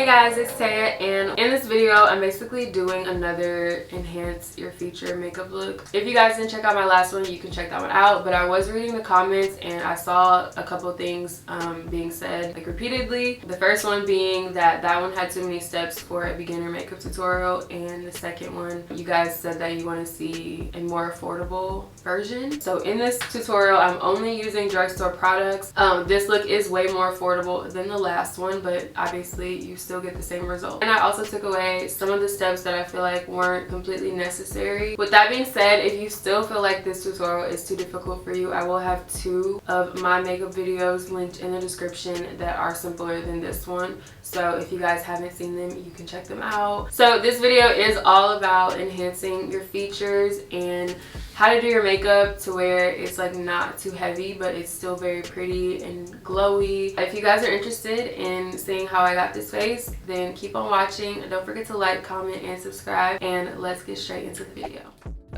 Hey guys, it's Taya, and in this video I'm basically doing another enhance your feature makeup look. If you guys didn't check out my last one, you can check that one out, but I was reading the comments and I saw a couple things being said like repeatedly. The first one being that one had too many steps for a beginner makeup tutorial, and the second one, you guys said that you want to see a more affordable version. So in this tutorial I'm only using drugstore products. This look is way more affordable than the last one, but obviously you still get the same result. And I also took away some of the steps that I feel like weren't completely necessary. With that being said, if you still feel like this tutorial is too difficult for you, I will have 2 of my makeup videos linked in the description that are simpler than this one. So if you guys haven't seen them, you can check them out. So this video is all about enhancing your features and how to do your makeup to where it's like not too heavy, but it's still very pretty and glowy. If you guys are interested in seeing how I got this face, then keep on watching. Don't forget to like, comment, and subscribe, and let's get straight into the video.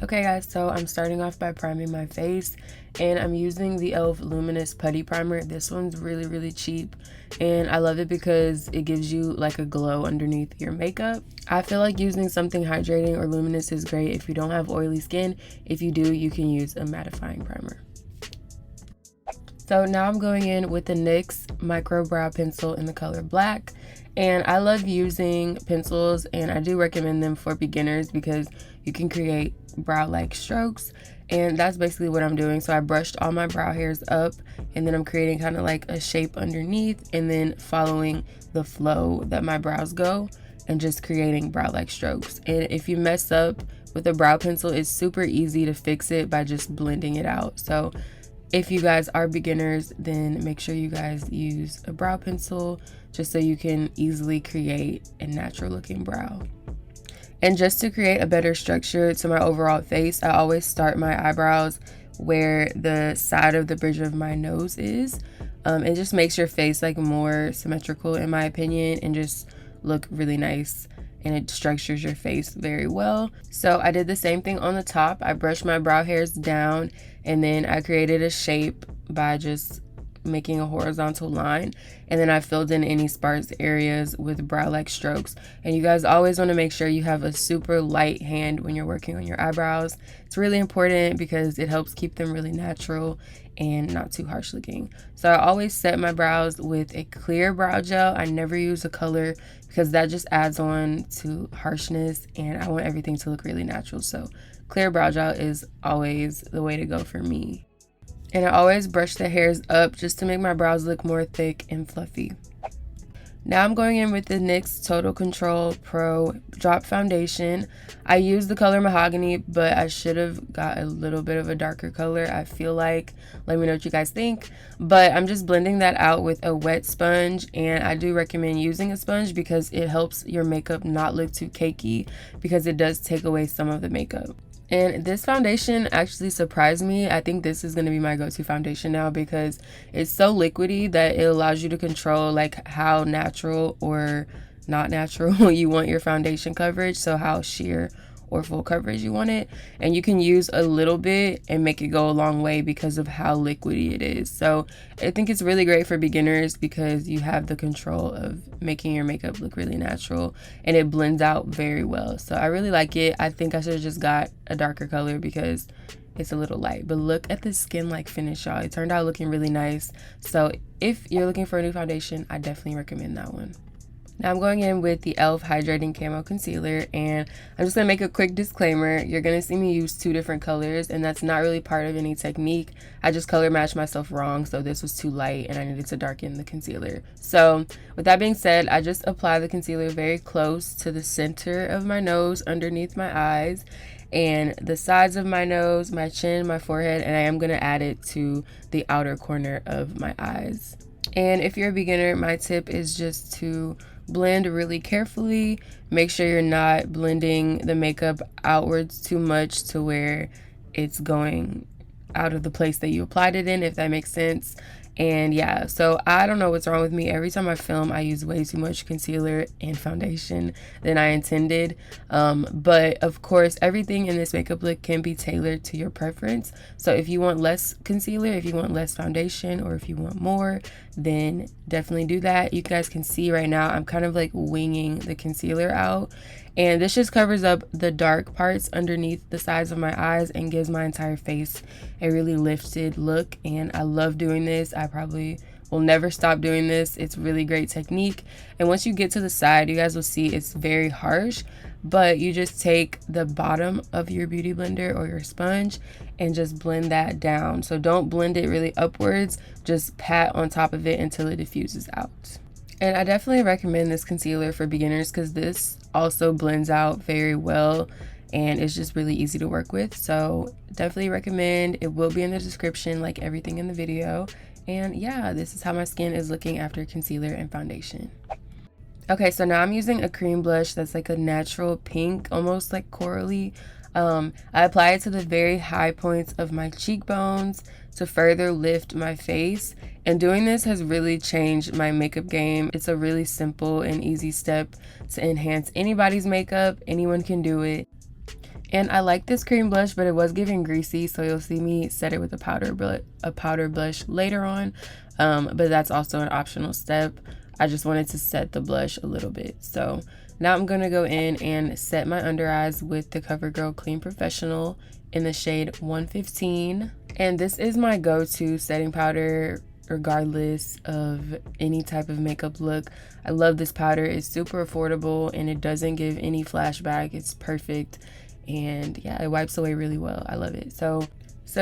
Okay guys, so I'm starting off by priming my face, and I'm using the e.l.f. Luminous Putty Primer. This one's really cheap, and I love it because it gives you like a glow underneath your makeup. I feel like using something hydrating or luminous is great if you don't have oily skin. If you do, you can use a mattifying primer. So now I'm going in with the NYX Micro Brow Pencil in the color Black. And I love using pencils, and I do recommend them for beginners because you can create brow-like strokes, and that's basically what I'm doing. So I brushed all my brow hairs up, and then I'm creating kind of like a shape underneath, and then following the flow that my brows go and just creating brow-like strokes. And if you mess up with a brow pencil, it's super easy to fix it by just blending it out. So if you guys are beginners, then make sure you guys use a brow pencil just so you can easily create a natural looking brow. And just to create a better structure to my overall face, I always start my eyebrows where the side of the bridge of my nose is. It just makes your face like more symmetrical in my opinion, and just look really nice, and it structures your face very well. So I did the same thing on the top. I brushed my brow hairs down, and then I created a shape by just making a horizontal line, and then I filled in any sparse areas with brow-like strokes. And you guys always want to make sure you have a super light hand when you're working on your eyebrows. It's really important because it helps keep them really natural and not too harsh looking. So I always set my brows with a clear brow gel. I never use a color because that just adds on to harshness, and I want everything to look really natural. So clear brow gel is always the way to go for me. And I always brush the hairs up just to make my brows look more thick and fluffy. Now I'm going in with the NYX Total Control Pro Drop Foundation. I use the color Mahogany, but I should have got a little bit of a darker color, I feel like. Let me know what you guys think. But I'm just blending that out with a wet sponge, and I do recommend using a sponge because it helps your makeup not look too cakey, because it does take away some of the makeup. And this foundation actually surprised me. I think this is going to be my go-to foundation now because it's so liquidy that it allows you to control like how natural or not natural you want your foundation coverage, so how sheer or full coverage you want it. And you can use a little bit and make it go a long way because of how liquidy it is. So I think it's really great for beginners because you have the control of making your makeup look really natural, and it blends out very well. So I really like it. I think I should have just got a darker color because it's a little light, but look at the skin like finish, y'all. It turned out looking really nice. So if you're looking for a new foundation, I definitely recommend that one. Now I'm going in with the e.l.f. Hydrating Camo Concealer, and I'm just going to make a quick disclaimer. You're going to see me use 2 different colors, and that's not really part of any technique. I just color matched myself wrong, so this was too light and I needed to darken the concealer. So with that being said, I just apply the concealer very close to the center of my nose, underneath my eyes, and the sides of my nose, my chin, my forehead, and I am going to add it to the outer corner of my eyes. And if you're a beginner, my tip is just to blend really carefully. Make sure you're not blending the makeup outwards too much to where it's going out of the place that you applied it in, if that makes sense. And yeah, so I don't know what's wrong with me. Every time I film, I use way too much concealer and foundation than I intended. But of course, everything in this makeup look can be tailored to your preference. So if you want less concealer, if you want less foundation, or if you want more, then definitely do that. You guys can see right now, I'm kind of like winging the concealer out. And this just covers up the dark parts underneath the sides of my eyes and gives my entire face a really lifted look. And I love doing this. I probably will never stop doing this. It's really great technique. And once you get to the side, you guys will see it's very harsh, but you just take the bottom of your beauty blender or your sponge and just blend that down. So don't blend it really upwards, just pat on top of it until it diffuses out. And I definitely recommend this concealer for beginners because this also blends out very well and it's just really easy to work with. So definitely recommend. It will be in the description like everything in the video. And yeah, this is how my skin is looking after concealer and foundation. Okay, so now I'm using a cream blush that's like a natural pink, almost like corally. I apply it to the very high points of my cheekbones to further lift my face. And doing this has really changed my makeup game. It's a really simple and easy step to enhance anybody's makeup. Anyone can do it. And I like this cream blush, but it was giving greasy, so you'll see me set it with a powder blush later on. But that's also an optional step. I just wanted to set the blush a little bit. So now I'm gonna go in and set my under eyes with the CoverGirl Clean Professional in the shade 115. And this is my go-to setting powder regardless of any type of makeup look. I love this powder. It's super affordable and it doesn't give any flashback. It's perfect. And yeah, it wipes away really well. I love it. So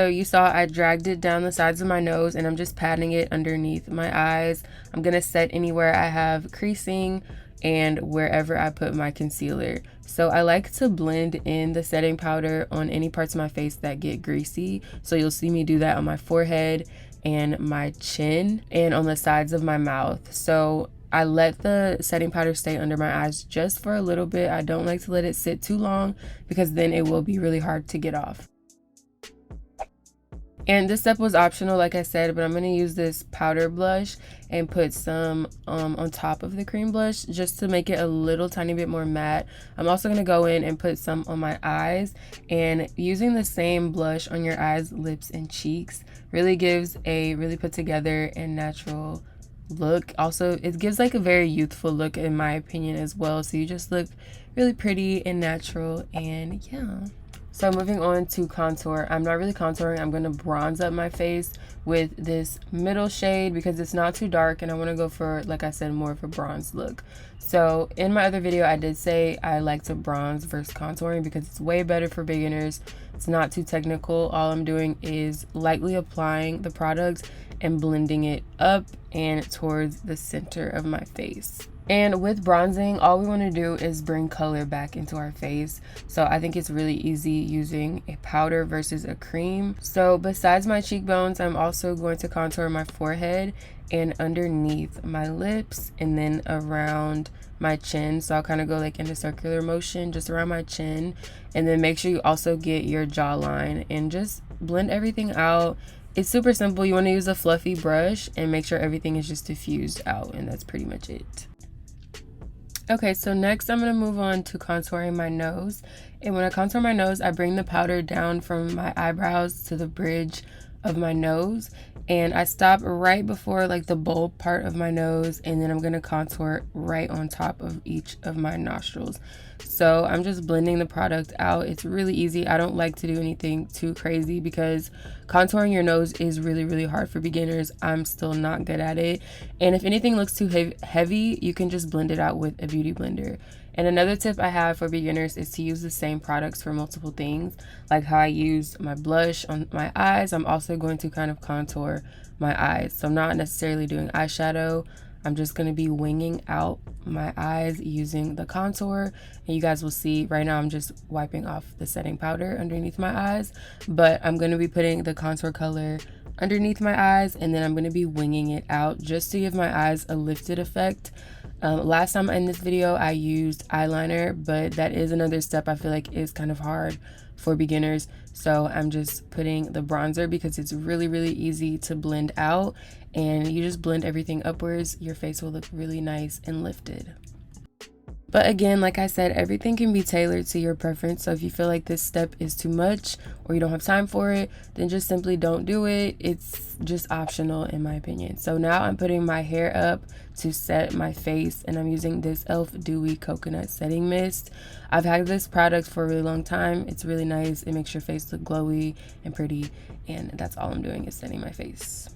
you saw I dragged it down the sides of my nose and I'm just patting it underneath my eyes. I'm gonna set anywhere I have creasing and wherever I put my concealer. So I like to blend in the setting powder on any parts of my face that get greasy. So you'll see me do that on my forehead and my chin and on the sides of my mouth. So I let the setting powder stay under my eyes just for a little bit. I don't like to let it sit too long because then it will be really hard to get off. And this step was optional, like I said, but I'm going to use this powder blush and put some on top of the cream blush just to make it a little tiny bit more matte. I'm also going to go in and put some on my eyes, and using the same blush on your eyes, lips, and cheeks really gives a really put together and natural look. Also, it gives like a very youthful look in my opinion as well, so you just look really pretty and natural. And yeah, so moving on to contour. I'm not really contouring. I'm going to bronze up my face with this middle shade because it's not too dark and I want to go for, like I said, more of a bronze look. So in my other video, I did say I like to bronze versus contouring because it's way better for beginners. It's not too technical. All I'm doing is lightly applying the product and blending it up and towards the center of my face. And with bronzing, all we want to do is bring color back into our face. So I think it's really easy using a powder versus a cream. So besides my cheekbones, I'm also going to contour my forehead and underneath my lips and then around my chin. So I'll kind of go like in a circular motion just around my chin. And then make sure you also get your jawline and just blend everything out. It's super simple. You want to use a fluffy brush and make sure everything is just diffused out, and that's pretty much it. Okay, so next I'm going to move on to contouring my nose. And when I contour my nose, I bring the powder down from my eyebrows to the bridge of my nose. And I stop right before like the bulb part of my nose, and then I'm going to contour right on top of each of my nostrils. So I'm just blending the product out. It's really easy. I don't like to do anything too crazy because contouring your nose is really, really hard for beginners. I'm still not good at it. And if anything looks too heavy, you can just blend it out with a beauty blender. And another tip I have for beginners is to use the same products for multiple things. Like how I use my blush on my eyes, I'm also going to kind of contour my eyes. So I'm not necessarily doing eyeshadow. I'm just going to be winging out my eyes using the contour. And you guys will see right now I'm just wiping off the setting powder underneath my eyes. But I'm going to be putting the contour color underneath my eyes, and then I'm going to be winging it out just to give my eyes a lifted effect. Last time in this video I used eyeliner, but that is another step I feel like is kind of hard for beginners. So I'm just putting the bronzer because it's really, really easy to blend out, and you just blend everything upwards. Your face will look really nice and lifted. But again, like I said, everything can be tailored to your preference. So if you feel like this step is too much or you don't have time for it, then just simply don't do it. It's just optional in my opinion. So now I'm putting my hair up to set my face, and I'm using this e.l.f. Dewy Coconut Setting Mist. I've had this product for a really long time. It's really nice. It makes your face look glowy and pretty, and that's all I'm doing is setting my face.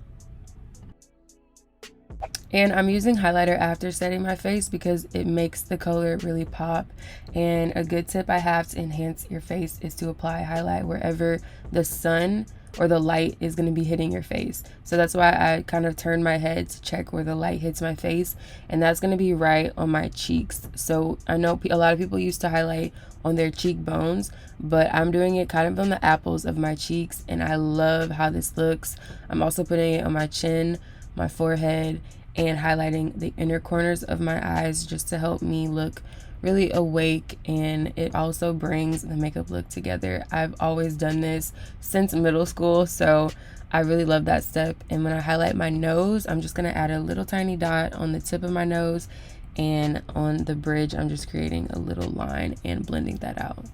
And I'm using highlighter after setting my face because it makes the color really pop. And a good tip I have to enhance your face is to apply highlight wherever the sun or the light is going to be hitting your face. So that's why I kind of turn my head to check where the light hits my face, and that's going to be right on my cheeks. So I know a lot of people used to highlight on their cheekbones, but I'm doing it kind of on the apples of my cheeks, and I love how this looks. I'm also putting it on my chin, my forehead, and highlighting the inner corners of my eyes just to help me look really awake, and it also brings the makeup look together. I've always done this since middle school, so I really love that step. And when I highlight my nose, I'm just going to add a little tiny dot on the tip of my nose, and on the bridge I'm just creating a little line and blending that out.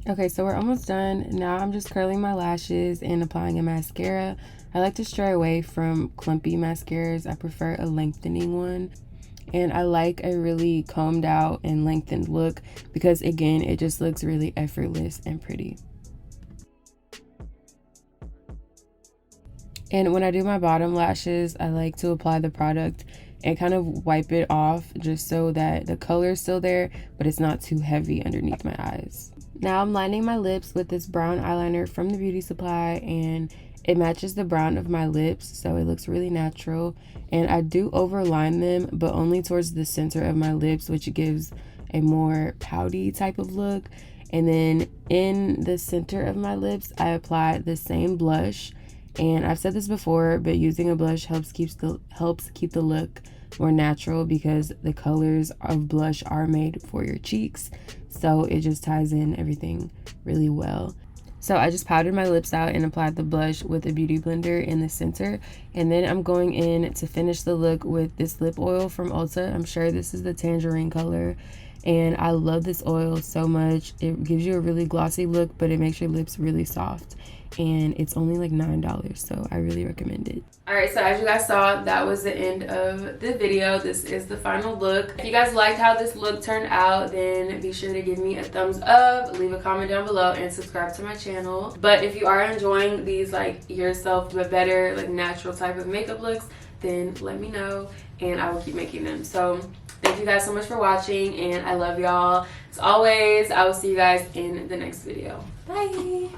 Okay, so we're almost done. Now I'm just curling my lashes and applying a mascara. I like to stray away from clumpy mascaras. I prefer a lengthening one. And I like a really combed out and lengthened look because, again, it just looks really effortless and pretty. And when I do my bottom lashes, I like to apply the product and kind of wipe it off just so that the color is still there, but it's not too heavy underneath my eyes. Now I'm lining my lips with this brown eyeliner from the beauty supply, and it matches the brown of my lips, so it looks really natural. And I do overline them, but only towards the center of my lips, which gives a more pouty type of look. And then in the center of my lips, I apply the same blush. And I've said this before, but using a blush helps keep the look more natural because the colors of blush are made for your cheeks. So it just ties in everything really well. So I just powdered my lips out and applied the blush with a beauty blender in the center. And then I'm going in to finish the look with this lip oil from Ulta. I'm sure this is the tangerine color. And I love this oil so much. It gives you a really glossy look, but it makes your lips really soft. And it's only like $9, so I really recommend it. Alright, so as you guys saw, that was the end of the video. This is the final look. If you guys liked how this look turned out, then be sure to give me a thumbs up, leave a comment down below, and subscribe to my channel. But if you are enjoying these like yourself but better, like natural type of makeup looks, then let me know and I will keep making them. So thank you guys so much for watching, and I love y'all. As always, I will see you guys in the next video. Bye!